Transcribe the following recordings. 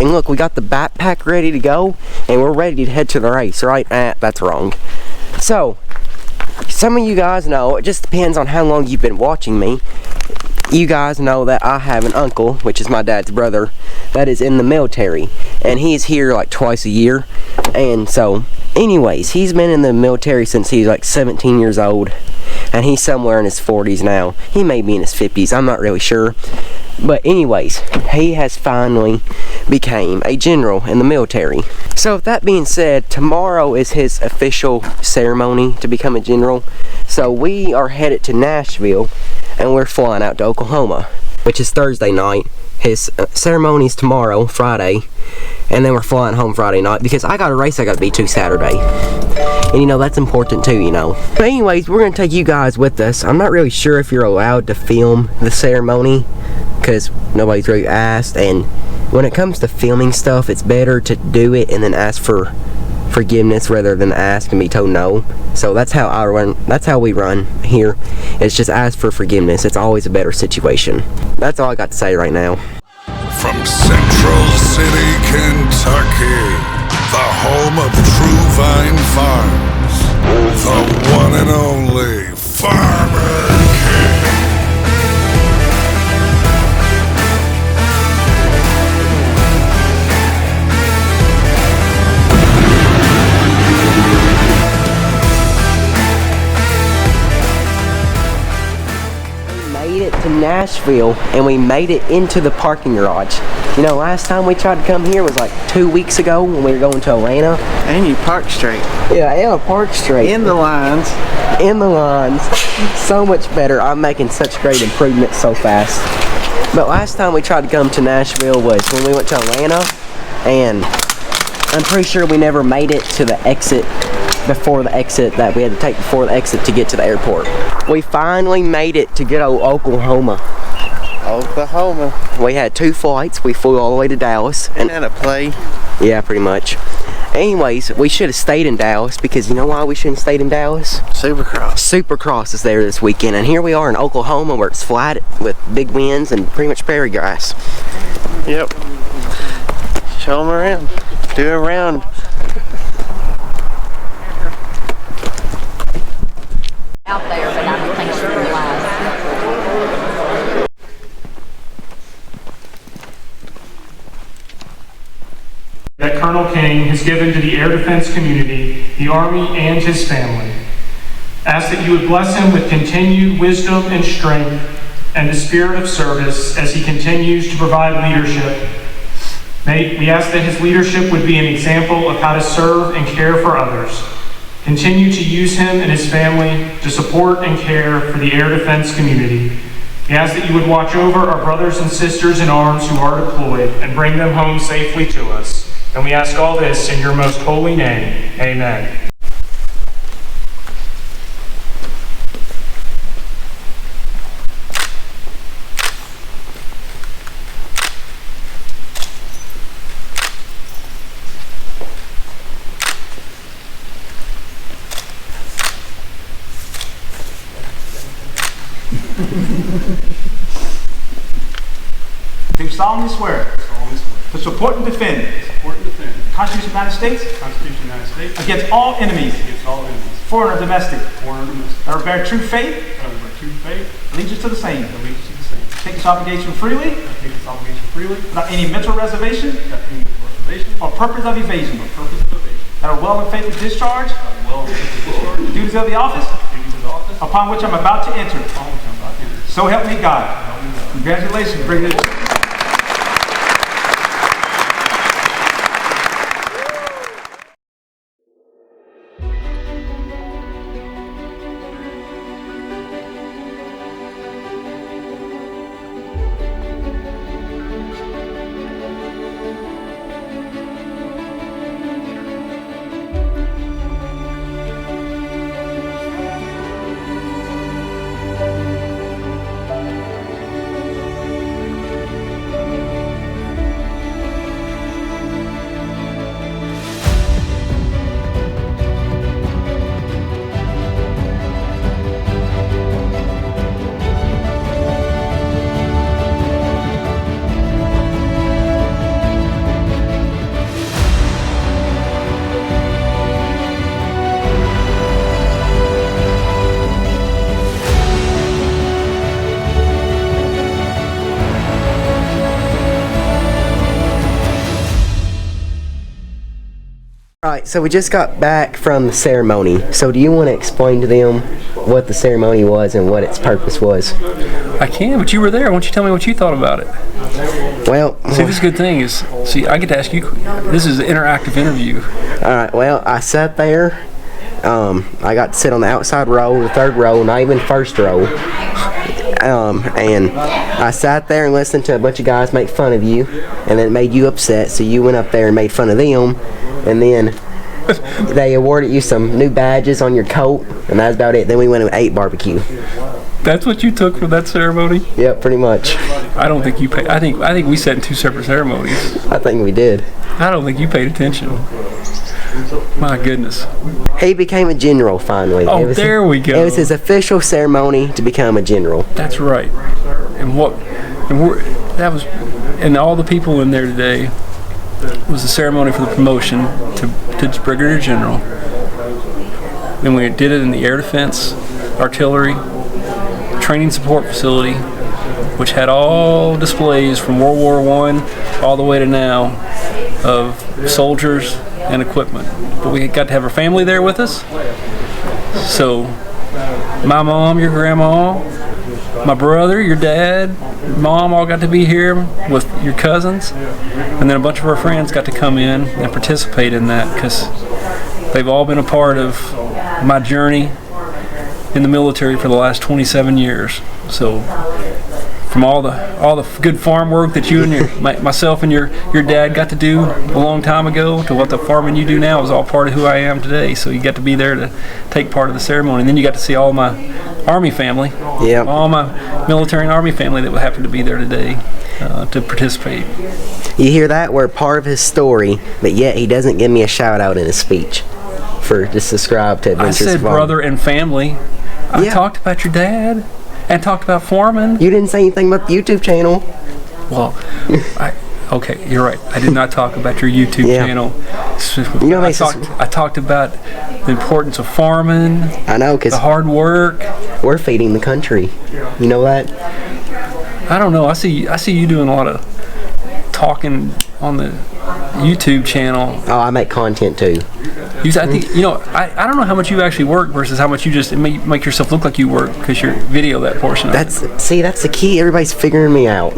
And look, we got the backpack ready to go, and we're ready to head to the race, right? That's wrong. So, some of you guys know, it just depends on how long you've been watching me. You guys know that I have an uncle, which is my dad's brother, that is in the military, and he's here like twice a year. And so, anyways, he's been in the military since he's like 17 years old, and he's somewhere in his 40s now. He may be in his 50s, I'm not really sure. But anyways, he has finally became a general in the military. So with that being said, tomorrow is his official ceremony to become a general. So we are headed to Nashville, and we're flying out to Oklahoma, which is Thursday night. His ceremony is tomorrow, Friday, and then we're flying home Friday night because I got a race I got to be to Saturday. And you know, that's important too, you know. But anyways, we're going to take you guys with us. I'm not really sure if you're allowed to film the ceremony because nobody's really asked, and when it comes to filming stuff, it's better to do it and then ask for forgiveness rather than ask and be told no. So that's how I run. That's how we run here. It's just ask for forgiveness. It's always a better situation. That's all I got to say right now. From Central City, Kentucky, the home of True Vine Farms, the one and only Farmer King. To Nashville, and we made it into the parking garage. You know, last time we tried to come here was like 2 weeks ago when we were going to Atlanta. And you parked straight. Yeah, I parked straight. In the lines. In the lines. So much better. I'm making such great improvements so fast. But last time we tried to come to Nashville was when we went to Atlanta, and I'm pretty sure we never made it to the exit before the exit that we had to take before the exit to get to the airport. We finally made it to good old Oklahoma. Oklahoma. We had 2 flights. We flew all the way to Dallas. And a play. Yeah, pretty much. Anyways, we should have stayed in Dallas because you know why we shouldn't have stayed in Dallas? Supercross. Supercross is there this weekend, and here we are in Oklahoma where it's flat with big winds and pretty much prairie grass. Yep. Show them around. Do a round. Out there, but I don't think she realized. That Colonel King has given to the air defense community, the Army, and his family. Ask that you would bless him with continued wisdom and strength and the spirit of service as he continues to provide leadership. We ask that his leadership would be an example of how to serve and care for others. Continue to use him and his family to support and care for the air defense community. We ask that you would watch over our brothers and sisters in arms who are deployed and bring them home safely to us. And we ask all this in your most holy name. Amen. Do solemnly swear to support and defend the Constitution of the United States against all enemies, foreign or domestic, that will bear true faith, allegiance to the same, take this obligation freely, without any mental reservation or purpose of evasion, that are well and faithfully discharge the duties of the office upon which I'm about to enter. So help me God. Congratulations, bring it. Alright, so we just got back from the ceremony. So do you want to explain to them what the ceremony was and what its purpose was? I can, but you were there. Why don't you tell me what you thought about it? Well, See, this good thing is, I get to ask you. This is an interactive interview. alright, well, I sat there. I got to sit on the outside row, the third row, not even first row. And I sat there and listened to a bunch of guys make fun of you, and then it made you upset, so you went up there and made fun of them, and then they awarded you some new badges on your coat, and that's about it. Then we went and ate barbecue. That's what you took from that ceremony? Yep, pretty much. I don't think you paid. I think we sat in two separate ceremonies. I think we did. I don't think you paid attention. My goodness. He became a general finally. Oh, there we go. It was his official ceremony to become a general. That's right. And all the people in there today was the ceremony for the promotion to Brigadier General. And we did it in the Air Defense Artillery Training Support Facility, which had all displays from World War I all the way to now of soldiers and equipment. But we got to have our family there with us. So my mom, your grandma, my brother, your dad, mom all got to be here with your cousins, and then a bunch of our friends got to come in and participate in that because they've all been a part of my journey in the military for the last 27 years. So from all the good farm work that you and myself and your dad got to do a long time ago to what the farming you do now is all part of who I am today. So you got to be there to take part of the ceremony. And then you got to see all my Army family, all my military and Army family that would happen to be there today to participate. You hear that? We're part of his story, but yet he doesn't give me a shout out in his speech for to subscribe to Adventures I said Farm. brother and family. I talked about your dad and talked about foreman. You didn't say anything about the YouTube channel. Well, okay, you're right. I did not talk about your YouTube channel. You know, I talked about the importance of farming. I know, because the hard work. We're feeding the country. You know that? I don't know. I see you doing a lot of talking on the YouTube channel. Oh, I make content too. I think I don't know how much you actually work versus how much you just make yourself look like you work because you video that portion of it. That's the key. Everybody's figuring me out.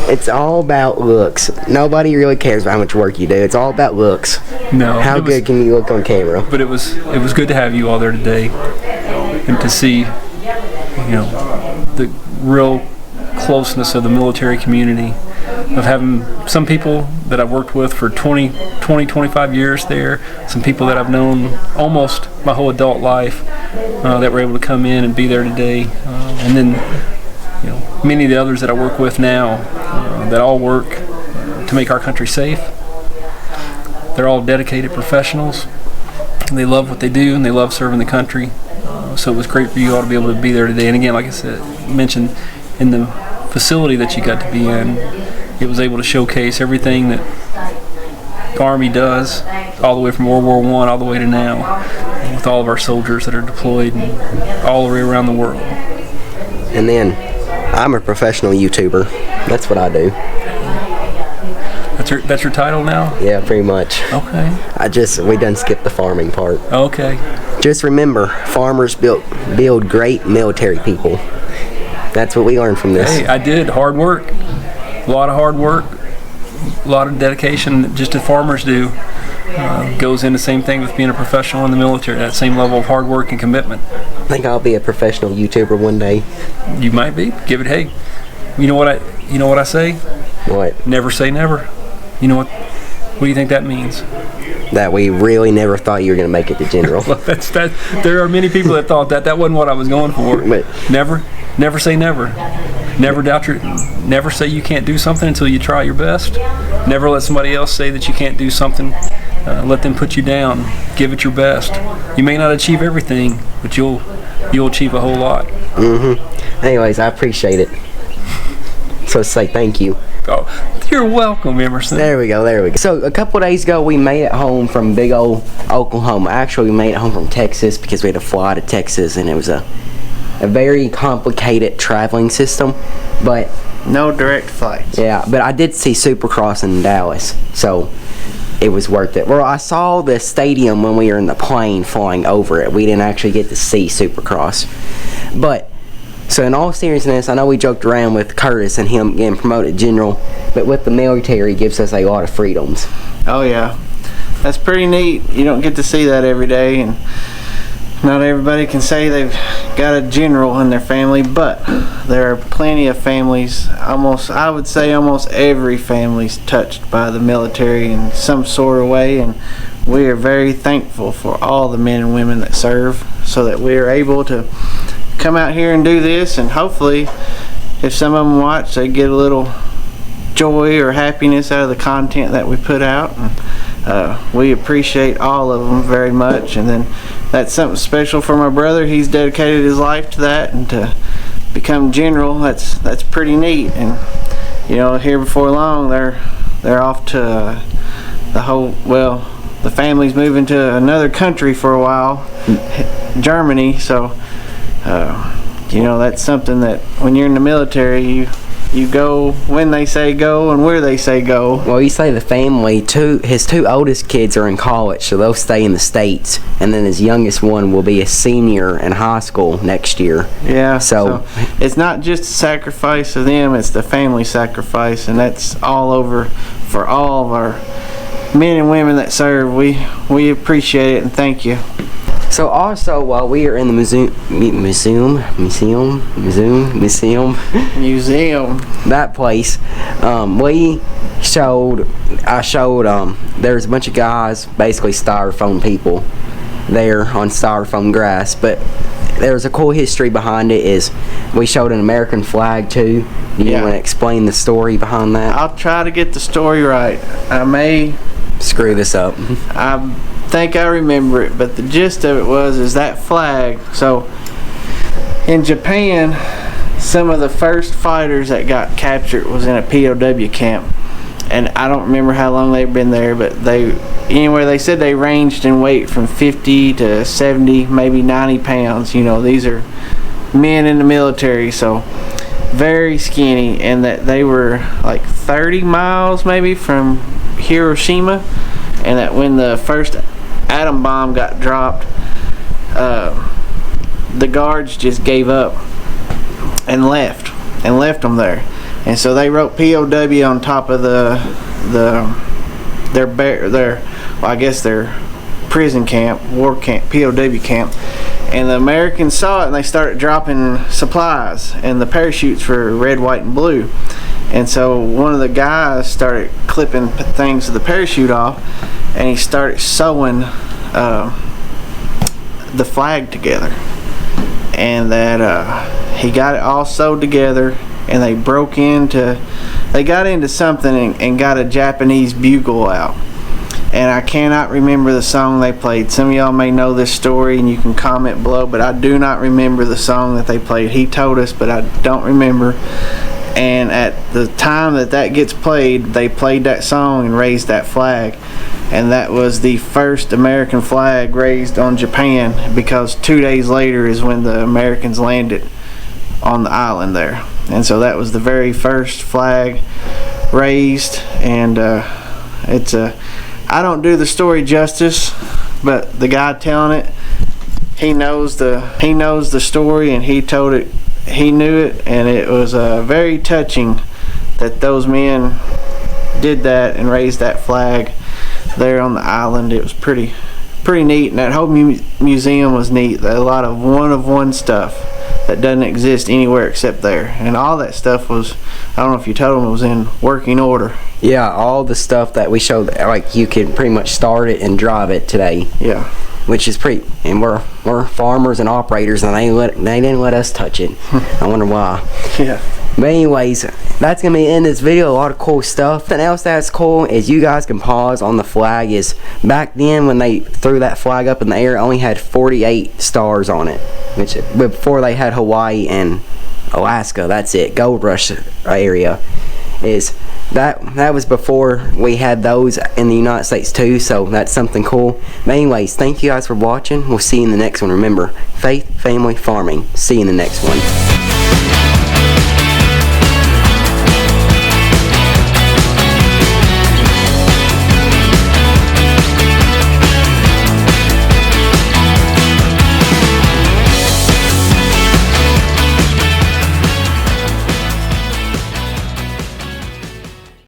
It's all about looks. Nobody really cares about how much work you do. It's all about looks. No. How good can you look on camera? But it was good to have you all there today and to see the real closeness of the military community, of having some people that I've worked with for 25 years there, some people that I've known almost my whole adult life that were able to come in and be there today, and then many of the others that I work with now that all work to make our country safe. They're all dedicated professionals. They love what they do and they love serving the country. So it was great for you all to be able to be there today. And again, like I said, mentioned in the facility that you got to be in, it was able to showcase everything that the Army does, all the way from World War I all the way to now, with all of our soldiers that are deployed all the way around the world. And then, I'm a professional YouTuber. That's what I do. That's your title now? Yeah, pretty much. Okay. We done skipped the farming part. Okay. Just remember, farmers build great military people. That's what we learned from this. Hey, I did hard work. A lot of hard work, a lot of dedication, just as farmers do, goes in the same thing with being a professional in the military, that same level of hard work and commitment. I think I'll be a professional YouTuber one day. You might be. Give it, hey, you know what I say? What? Never say never. You know what do you think that means? That we really never thought you were going to make it to general. Well, that's that. There are many people that thought that. That wasn't what I was going for. But never say never. Never say you can't do something until you try your best. Never let somebody else say that you can't do something. Let them put you down. Give it your best. You may not achieve everything, but you'll achieve a whole lot. Anyways, I appreciate it. So say thank you. Oh, you're welcome, Emerson. There we go. So a couple days ago, we made it home from big old Oklahoma. Actually, we made it home from Texas because we had to fly to Texas, and it was a very complicated traveling system. But no direct flights. Yeah, but I did see Supercross in Dallas. So it was worth it. Well, I saw the stadium when we were in the plane flying over it. We didn't actually get to see Supercross. But, so in all seriousness, I know we joked around with Curtis and him getting promoted general, but with the military, it gives us a lot of freedoms. Oh yeah, that's pretty neat. You don't get to see that every day, and not everybody can say they've got a general in their family, but there are plenty of families, I would say almost every family's touched by the military in some sort of way, and we are very thankful for all the men and women that serve, so that we are able to come out here and do this, and hopefully if some of them watch, they get a little joy or happiness out of the content that we put out. And we appreciate all of them very much, and then that's something special for my brother. He's dedicated his life to that, and to become general, that's pretty neat. And you know, here before long they're off to the family's moving to another country for a while, Germany. So you know, that's something that when you're in the military, you go when they say go and where they say go. Well, you say the family, his two oldest kids are in college, so they'll stay in the States, and then his youngest one will be a senior in high school next year. Yeah, so it's not just a sacrifice of them, it's the family sacrifice, and that's all over for all of our men and women that serve. We appreciate it, and thank you. So also, while we are in the museum, that place, I showed, there's a bunch of guys, basically styrofoam people, there on styrofoam grass, but there's a cool history behind it. Is we showed an American flag too. Do you want to explain the story behind that? I'll try to get the story right. I may screw this up. I think I remember it, but the gist of it is that flag. So in Japan, some of the first fighters that got captured was in a POW camp, and I don't remember how long they've been there, but they said they ranged in weight from 50 to 70, maybe 90 pounds. You know, these are men in the military, so very skinny, and that they were like 30 miles maybe from Hiroshima, and that when the first atom bomb got dropped, the guards just gave up and left them there, and so they wrote POW on top of their prison camp, war camp, POW camp. And the Americans saw it, and they started dropping supplies, and the parachutes were red, white, and blue. And so one of the guys started clipping things of the parachute off, and he started sewing the flag together. And that he got it all sewed together, and they got into something and got a Japanese bugle out. And I cannot remember the song they played. Some of y'all may know this story, and you can comment below, but I do not remember the song that they played. He told us, but I don't remember. And at the time that gets played, they played that song and raised that flag. And that was the first American flag raised on Japan, because 2 days later is when the Americans landed on the island there. And so that was the very first flag raised. And I don't do the story justice, but the guy telling it, he knows the story, and he told it, he knew it, and it was very touching that those men did that and raised that flag there on the island. It was pretty neat, and that whole museum was neat. A lot of one-of-one stuff that doesn't exist anywhere except there, and all that stuff was, I don't know if you told them, it was in working order. Yeah, all the stuff that we showed, like you could pretty much start it and drive it today. Yeah, which is pretty. And we're farmers and operators, and they didn't let us touch it. I wonder why. Yeah. But anyways, that's gonna be the end of this video. A lot of cool stuff. Something else that's cool is you guys can pause on the flag. Is back then when they threw that flag up in the air, it only had 48 stars on it, which before they had Hawaii and Alaska. That's it. Gold Rush area. That was before we had those in the United States too, so that's something cool. But anyways, thank you guys for watching. We'll see you in the next one. Remember, faith, family, farming. See you in the next one.